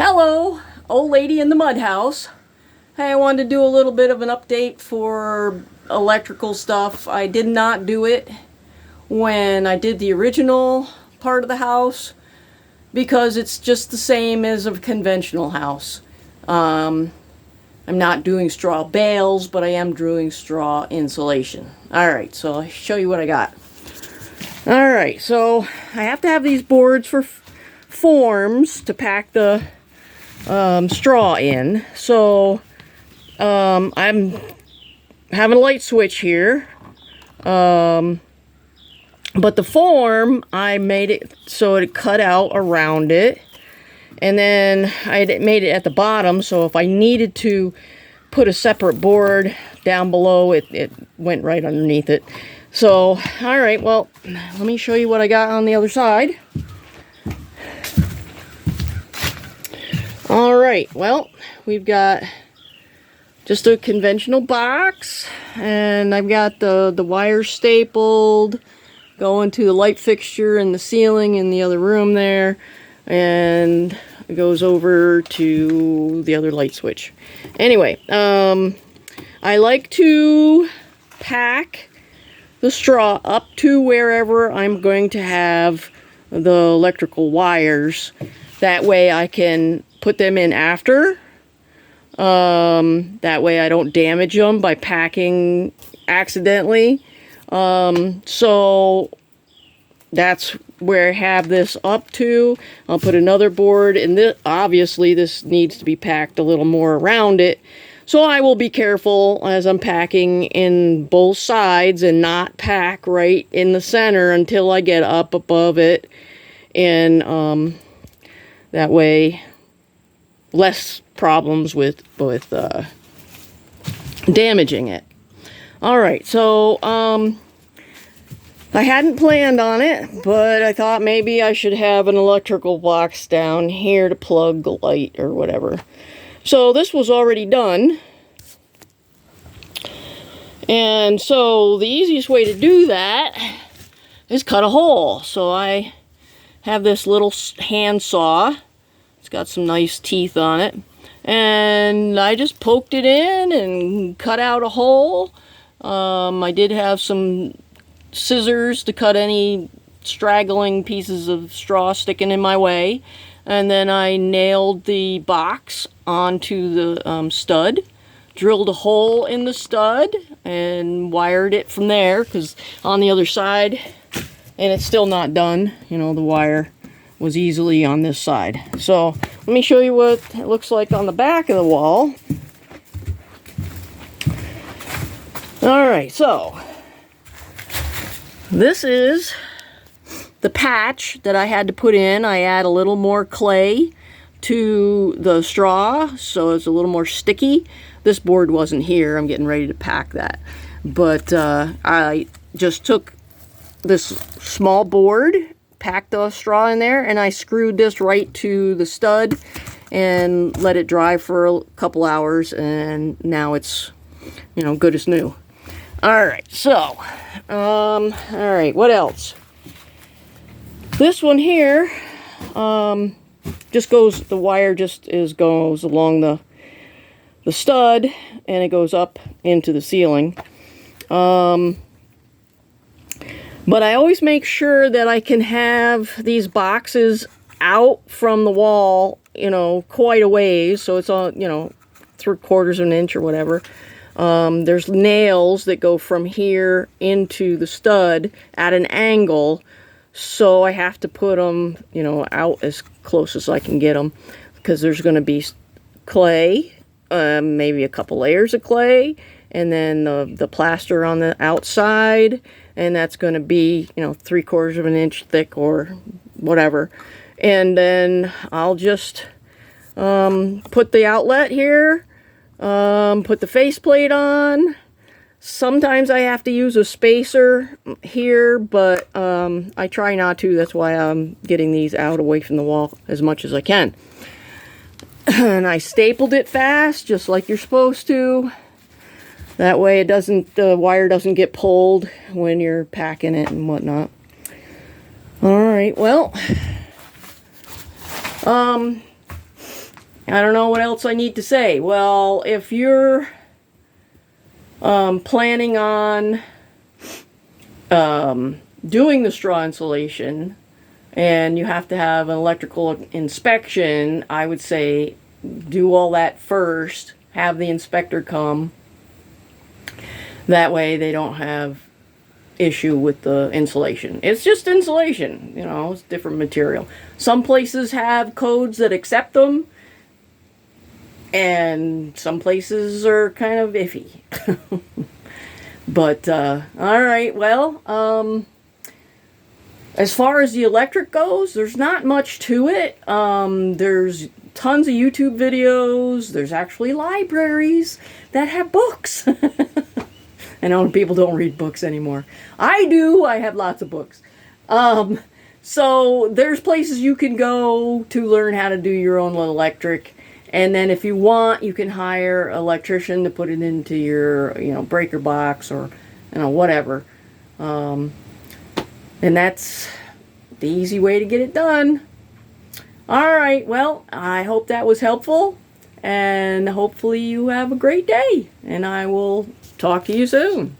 Hello, old lady in the mud house. Hey, I wanted to do a little bit of an update for electrical stuff. I did not do it when I did the original part of the house because it's just the same as a conventional house. I'm not doing straw bales, but I am doing straw insulation. Alright, so I'll show you what I got. Alright, so I have to have these boards for forms to pack the straw in. So I'm having a light switch here, but the form I made it so it cut out around it, and then I made it at the bottom so if I needed to put a separate board down below, it went right underneath it. So alright, well, let me show you what I got on the other side. Alright, well, we've got just a conventional box, and I've got the wires stapled, going to the light fixture in the ceiling in the other room there, and it goes over to the other light switch. Anyway, I like to pack the straw up to wherever I'm going to have the electrical wires. That way I can put them in after. That way I don't damage them by packing accidentally. So that's where I have this up to. I'll put another board, and this, obviously this needs to be packed a little more around it. So I will be careful as I'm packing in both sides and not pack right in the center until I get up above it. And that way less problems with damaging it. Alright, so I hadn't planned on it, but I thought maybe I should have an electrical box down here to plug the light or whatever. So this was already done. And so the easiest way to do that is cut a hole. So I have this little hand saw. It's got some nice teeth on it, and I just poked it in and cut out a hole. I did have some scissors to cut any straggling pieces of straw sticking in my way, and then I nailed the box onto the stud, drilled a hole in the stud, and wired it from there, because on the other side, and it's still not done, you know, the wire was easily on this side. So let me show you what it looks like on the back of the wall. Alright, so this is the patch that I had to put in. I add a little more clay to the straw so it's a little more sticky. This board wasn't here. I'm getting ready to pack that. But I just took this small board, packed the straw in there, and I screwed this right to the stud and let it dry for a couple hours, and now it's, you know, good as new. Alright, so alright, what else? This one here just goes, the wire just goes along the stud, and it goes up into the ceiling. But I always make sure that I can have these boxes out from the wall, you know, quite a ways. So it's all, you know, 3/4 of an inch or whatever. There's nails that go from here into the stud at an angle. So I have to put them, you know, out as close as I can get them. Because there's going to be clay, maybe a couple layers of clay. And then the plaster on the outside, and that's going to be, you know, 3/4 of an inch thick or whatever. And then I'll just put the outlet here, put the faceplate on. Sometimes I have to use a spacer here, but I try not to. That's why I'm getting these out away from the wall as much as I can. And I stapled it fast, just like you're supposed to. That way it doesn't, the wire doesn't get pulled when you're packing it and whatnot. Alright, well, I don't know what else I need to say. Well, if you're planning on doing the straw insulation and you have to have an electrical inspection, I would say do all that first. Have the inspector come. That way they don't have issue with the insulation. It's just insulation, you know, it's different material. Some places have codes that accept them, and some places are kind of iffy. But all right, well, as far as the electric goes, there's not much to it. There's tons of YouTube videos. There's actually libraries that have books. I know people don't read books anymore. I do. I have lots of books. So there's places you can go to learn how to do your own electric. And then if you want, you can hire an electrician to put it into your, you know, breaker box or, you know, whatever. And that's the easy way to get it done. All right. Well, I hope that was helpful. And hopefully you have a great day. And I will talk to you soon.